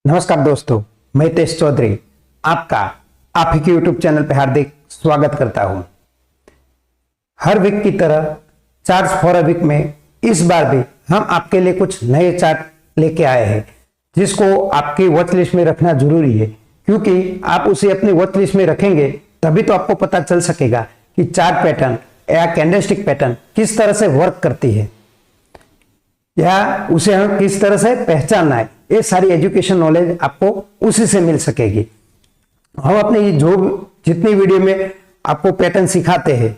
नमस्कार दोस्तों, मैं तेज चौधरी आपका आप ही के यूट्यूब चैनल पर हार्दिक स्वागत करता हूं। हर वीक की तरह चार्ट्स फॉर अ वीक में इस बार भी हम आपके लिए कुछ नए चार्ट लेके आए हैं, जिसको आपकी वॉच लिस्ट में रखना जरूरी है, क्योंकि आप उसे अपनी वॉच लिस्ट में रखेंगे तभी तो आपको पता चल सकेगा कि चार्ट पैटर्न या कैंडलस्टिक पैटर्न किस तरह से वर्क करती है या उसे हम किस तरह से पहचानना है। ये सारी एजुकेशन नॉलेज आपको उसी से मिल सकेगी। हम अपने जो जितनी वीडियो में आपको पैटर्न सिखाते हैं,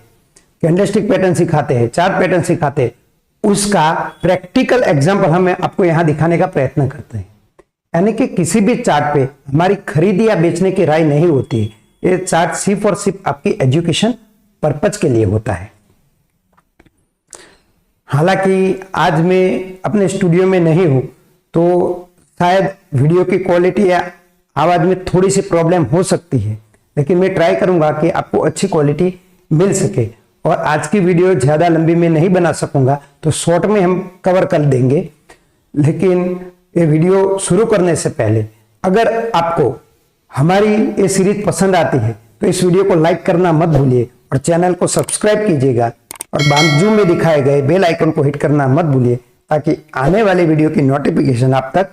कैंडलस्टिक पैटर्न सिखाते हैं, चार्ट पैटर्न सिखाते हैं, उसका प्रैक्टिकल एग्जांपल हम आपको यहां दिखाने का प्रयत्न करते हैं। यानी कि किसी भी चार्ट पे हमारी खरीदी या बेचने की राय नहीं होती है। ये चार्ट सिर्फ और सिर्फ आपकी एजुकेशन पर्पज के लिए होता है। हालांकि आज मैं अपने स्टूडियो में नहीं हूं, तो शायद वीडियो की क्वालिटी या आवाज में थोड़ी सी प्रॉब्लम हो सकती है, लेकिन मैं ट्राई करूंगा कि आपको अच्छी क्वालिटी मिल सके। और आज की वीडियो ज्यादा लंबी में नहीं बना सकूंगा, तो शॉर्ट में हम कवर कर देंगे। लेकिन ये वीडियो शुरू करने से पहले अगर आपको हमारी ये सीरीज पसंद आती है तो इस वीडियो को लाइक करना मत भूलिए और चैनल को सब्सक्राइब कीजिएगा और बाजू में दिखाए गए बेल आइकन को हिट करना मत भूलिए, ताकि आने वाले वीडियो की नोटिफिकेशन आप तक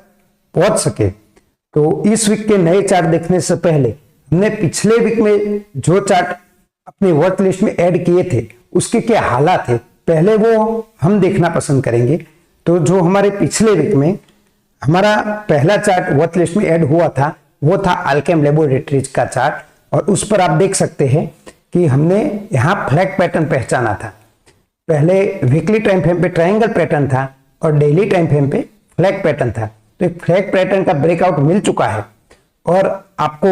पहुंच सके। तो इस वीक के नए चार्ट देखने से पहले हमने पिछले वीक में जो चार्ट अपनी वॉच लिस्ट में ऐड किए थे उसके क्या हालात थे, पहले वो हम देखना पसंद करेंगे। तो जो हमारे पिछले वीक में हमारा पहला चार्ट वॉच लिस्ट में ऐड हुआ था वो था अल्केम लैबोरेटरीज का चार्ट, और उस पर आप देख सकते हैं कि हमने यहाँ फ्लैग पैटर्न पहचाना था। पहले वीकली टाइम फ्रेम पे ट्रायंगल पैटर्न था और डेली टाइम फ्रेम पे फ्लैग पैटर्न था। तो एक फ्लैग पैटर्न का ब्रेकआउट मिल चुका है और आपको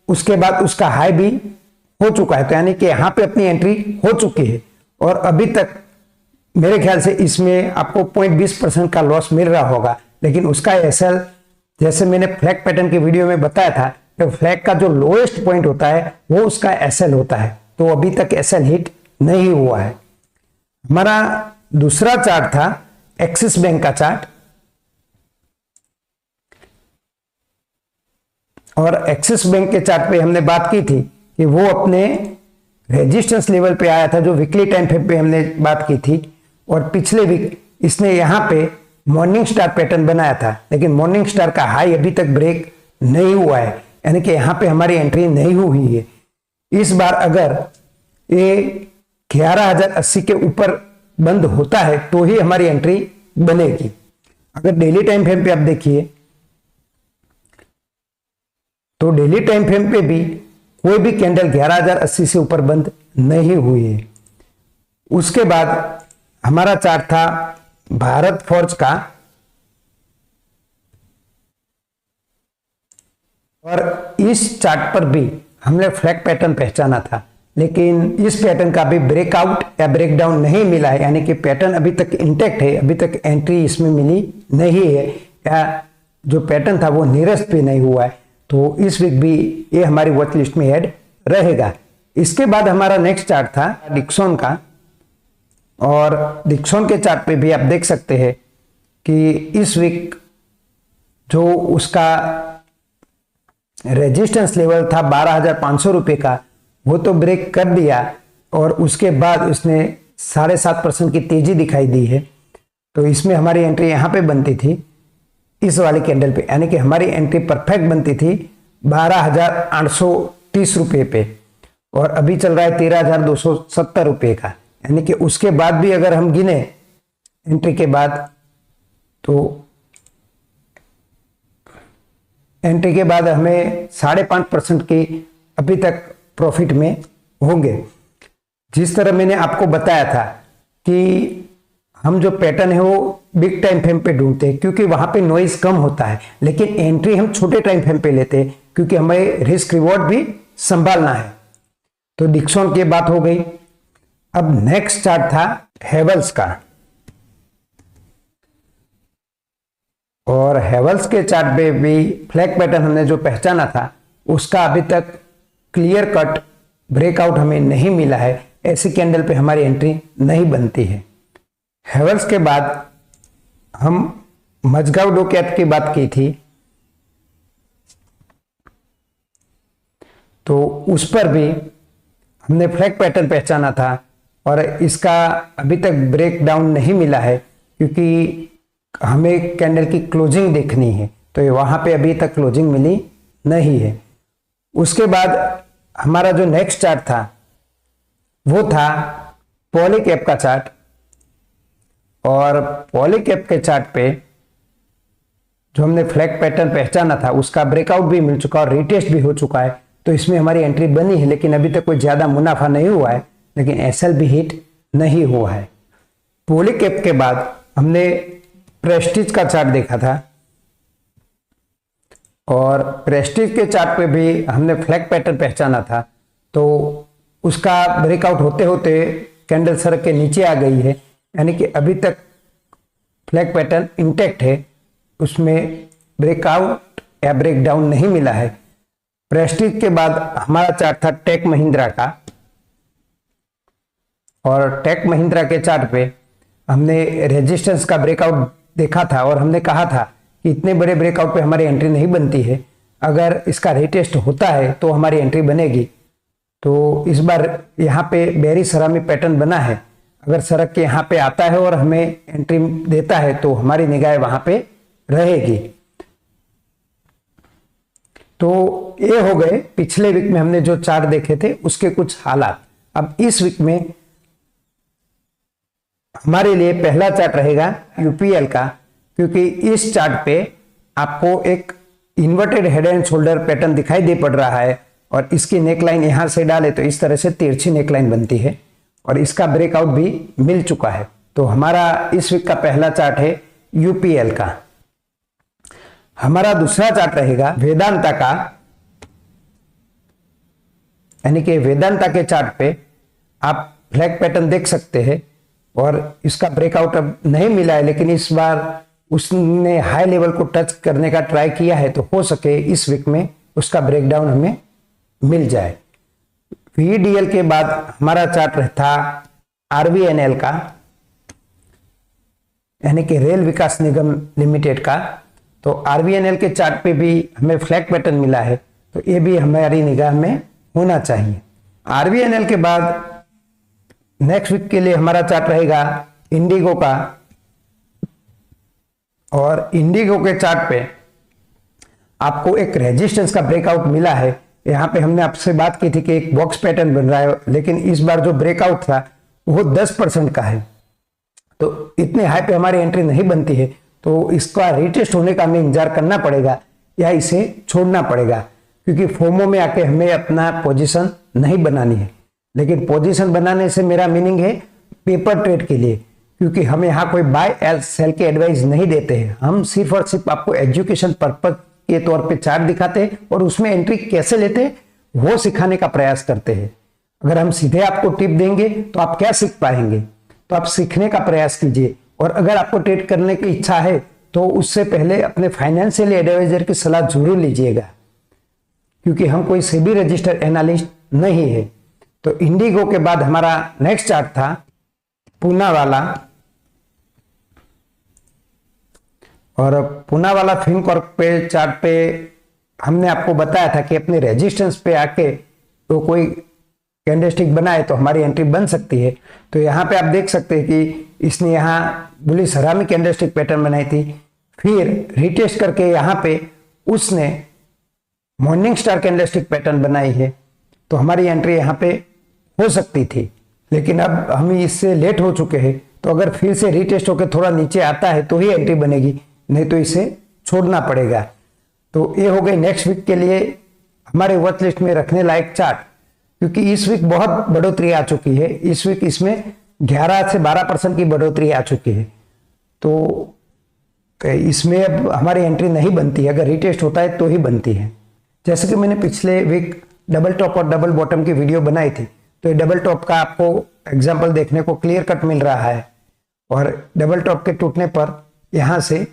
उसके बाद उसका हाई भी हो चुका है। तो यानी कि यहाँ पे अपनी एंट्री हो चुकी है और अभी तक मेरे ख्याल से इसमें आपको 0.20% का लॉस मिल रहा होगा, लेकिन उसका एसएल जैसे मैंने फ्लैग पैटर्न की वीडियो में बताया था, तो फ्लैग का जो लोएस्ट पॉइंट होता है वो उसका एसएल होता है। तो अभी तक एसएल हिट नहीं हुआ है। हमारा दूसरा चार्ट था एक्सिस बैंक का चार्ट, और एक्सिस बैंक के चार्ट पे हमने बात की थी कि वो अपने रेजिस्टेंस लेवल पे आया था, जो वीकली टाइम फ्रेम पे हमने बात की थी। और पिछले वीक इसने यहाँ पे मॉर्निंग स्टार पैटर्न बनाया था, लेकिन मॉर्निंग स्टार का हाई अभी तक ब्रेक नहीं हुआ है, यानी कि यहाँ पे हमारी एंट्री नहीं हुई है। इस बार अगर ये 11,080 के ऊपर बंद होता है तो ही हमारी एंट्री बनेगी। अगर डेली टाइम फ्रेम पे आप देखिए तो डेली टाइम फ्रेम पे भी कोई भी कैंडल 11,080 से ऊपर बंद नहीं हुई है। उसके बाद हमारा चार्ट था भारत फॉर्ज का, और इस चार्ट पर भी हमने फ्लैग पैटर्न पहचाना था, लेकिन इस पैटर्न का भी ब्रेकआउट या ब्रेकडाउन नहीं मिला है, यानी कि पैटर्न अभी तक इंटैक्ट है, अभी तक एंट्री इसमें मिली नहीं है, या जो पैटर्न था वो निरस्त भी नहीं हुआ है। तो इस वीक भी ये हमारी वॉच लिस्ट में ऐड रहेगा। इसके बाद हमारा नेक्स्ट चार्ट था डिक्सन का, और डिक्सन के चार्ट पे भी आप देख सकते हैं कि इस वीक जो उसका रेजिस्टेंस लेवल था 12,500 रुपये का, वो तो ब्रेक कर दिया और उसके बाद उसने 7.5% की तेजी दिखाई दी है। तो इसमें हमारी एंट्री यहाँ पे बनती थी इस वाली कैंडल पे, यानी कि हमारी एंट्री परफेक्ट बनती थी 12,830 रुपये पे, और अभी चल रहा है 13,270 रुपये का। यानी कि उसके बाद भी अगर हम गिने एंट्री के बाद, तो एंट्री के बाद हमें 5.5% की अभी तक प्रॉफिट में होंगे। जिस तरह मैंने आपको बताया था कि हम जो पैटर्न है वो बिग टाइम फ्रेम पे ढूंढते हैं, क्योंकि वहां पे नॉइज कम होता है, लेकिन एंट्री हम छोटे टाइम फ्रेम पे लेते हैं क्योंकि हमें रिस्क रिवॉर्ड भी संभालना है। तो डिक्सन की बात हो गई। अब नेक्स्ट चार्ट था हेवल्स का, और हेवल्स के चार्ट पे भी फ्लैग पैटर्न हमने जो पहचाना था उसका अभी तक क्लियर कट ब्रेकआउट हमें नहीं मिला है। ऐसी कैंडल पे हमारी एंट्री नहीं बनती है। हेवल्स के बाद हम मजगांव डोकैत की बात की थी, तो उस पर भी हमने फ्लैग पैटर्न पहचाना था और इसका अभी तक ब्रेक डाउन नहीं मिला है, क्योंकि हमें कैंडल की क्लोजिंग देखनी है। तो ये वहां पे अभी तक क्लोजिंग मिली नहीं है। उसके बाद हमारा जो नेक्स्ट चार्ट था वो था पॉलीकैप का चार्ट, और पॉलीकैप के चार्ट पे जो हमने फ्लैग पैटर्न पहचाना था उसका ब्रेकआउट भी मिल चुका और रिटेस्ट भी हो चुका है। तो इसमें हमारी एंट्री बनी है, लेकिन अभी तक कोई ज्यादा मुनाफा नहीं हुआ है, लेकिन एसएल भी हिट नहीं हुआ है। पॉलीकैप के बाद हमने प्रेस्टीज का चार्ट देखा था, और प्रेस्टीज के चार्ट पे भी हमने फ्लैग पैटर्न पहचाना था। तो उसका ब्रेकआउट होते होते कैंडल सर के नीचे आ गई है, यानी कि अभी तक फ्लैग पैटर्न इंटैक्ट है, उसमें ब्रेकआउट या ब्रेकडाउन नहीं मिला है। प्रेस्टीज के बाद हमारा चार्ट था टेक महिंद्रा का, और टेक महिंद्रा के चार्ट पे हमने रेजिस्टेंस का ब्रेकआउट देखा था, और हमने कहा था कि इतने बड़े ब्रेकआउट पे हमारी एंट्री नहीं बनती है, अगर इसका रिटेस्ट होता है तो हमारी एंट्री बनेगी। तो इस बार यहाँ पे बेरी सरामी पैटर्न बना है, अगर सरक के यहाँ पे आता है और हमें एंट्री देता है तो हमारी निगाहें वहां पे रहेगी। तो ये हो गए पिछले वीक में हमने जो चार्ट देखे थे उसके कुछ हालात। अब इस वीक में हमारे लिए पहला चार्ट रहेगा यूपीएल का, क्योंकि इस चार्ट पे आपको एक inverted head and shoulder pattern दिखाई दे पड़ रहा है, और इसकी नेकलाइन यहां से डाले तो इस तरह से तिरछी नेकलाइन बनती है, और इसका ब्रेकआउट भी मिल चुका है। तो हमारा इस वीक का पहला चार्ट है यूपीएल का। हमारा दूसरा चार्ट रहेगा वेदांता का, यानी कि वेदांता के चार्ट पे आप फ्लैग पैटर्न देख सकते हैं, और इसका ब्रेकआउट अब नहीं मिला है, लेकिन इस बार उसने हाई लेवल को टच करने का ट्राई किया है, तो हो सके इस वीक में उसका ब्रेकडाउन हमें मिल जाए। वीडीएल के बाद हमारा चार्ट रहता आरवीएनएल का, यानी कि रेल विकास निगम लिमिटेड का। तो आरवीएनएल के चार्ट पे भी हमें फ्लैग पैटर्न मिला है, तो ये भी हमारी निगाह में होना चाहिए। आरवीएनएल के बाद नेक्स्ट वीक के लिए हमारा चार्ट रहेगा इंडिगो का, और इंडिगो के चार्ट पे आपको एक रेजिस्टेंस का ब्रेकआउट मिला है। यहाँ पे हमने आपसे बात की थी कि एक बॉक्स पैटर्न बन रहा है, लेकिन इस बार जो ब्रेकआउट था वो 10% का है, तो इतने हाई पे हमारी एंट्री नहीं बनती है। तो इसका रिटेस्ट होने का हमें इंतजार करना पड़ेगा या इसे छोड़ना पड़ेगा, क्योंकि फोमो में आके हमें अपना पोजीशन नहीं बनानी है। लेकिन पोजीशन बनाने से मेरा मीनिंग है पेपर ट्रेड के लिए, क्योंकि हम यहाँ कोई बाय एल सेल के एडवाइस नहीं देते हैं। हम सिर्फ और सिर्फ आपको एजुकेशन पर्पज के तौर पे चार्ट दिखाते हैं और उसमें एंट्री कैसे लेते हैं वो सिखाने का प्रयास करते हैं। अगर हम सीधे आपको टिप देंगे तो आप क्या सीख पाएंगे? तो आप सीखने का प्रयास कीजिए, और अगर आपको ट्रेड करने की इच्छा है तो उससे पहले अपने फाइनेंशियल एडवाइजर की सलाह जरूर लीजिएगा, क्योंकि हम कोई सेबी रजिस्टर्ड एनालिस्ट नहीं है। तो इंडिगो के बाद हमारा नेक्स्ट चार्ट था पूनावाला, और पूनावाला फिनकॉर्प पे चार्ट पे हमने आपको बताया था कि अपने रेजिस्टेंस पे आके तो कोई कैंडलस्टिक बनाए तो हमारी एंट्री बन सकती है। तो यहाँ पे आप देख सकते हैं कि इसने यहाँ बुलिश हरामी कैंडलस्टिक पैटर्न बनाई थी, फिर रिटेस्ट करके यहाँ पे उसने मॉर्निंग स्टार कैंडलस्टिक पैटर्न बनाई है, तो हमारी एंट्री यहाँ पे हो सकती थी। लेकिन अब हम इससे लेट हो चुके हैं, तो अगर फिर से रिटेस्ट होकर थोड़ा नीचे आता है तो ही एंट्री बनेगी, नहीं तो इसे छोड़ना पड़ेगा। तो ये हो गई नेक्स्ट वीक के लिए हमारे वॉच लिस्ट में रखने लायक चार्ट, क्योंकि इस वीक बहुत बढ़ोतरी आ चुकी है। इस वीक इसमें 11 से 12% की बढ़ोतरी आ चुकी है, तो इसमें अब हमारी एंट्री नहीं बनती है, अगर रिटेस्ट होता है तो ही बनती है। जैसे कि मैंने पिछले वीक डबल टॉप और डबल बॉटम की वीडियो बनाई थी, तो ये डबल टॉप का आपको एग्जाम्पल देखने को क्लियर कट मिल रहा है, और डबल टॉप के टूटने पर यहाँ से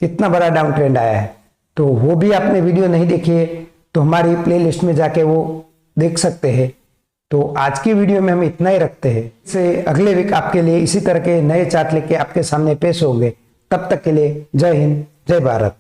कितना बड़ा डाउन ट्रेंड आया है। तो वो भी आपने वीडियो नहीं देखी है तो हमारी प्लेलिस्ट में जाके वो देख सकते हैं। तो आज की वीडियो में हम इतना ही रखते हैं, से अगले वीक आपके लिए इसी तरह के नए चार्ट लेके आपके सामने पेश होंगे। तब तक के लिए जय हिंद, जय भारत।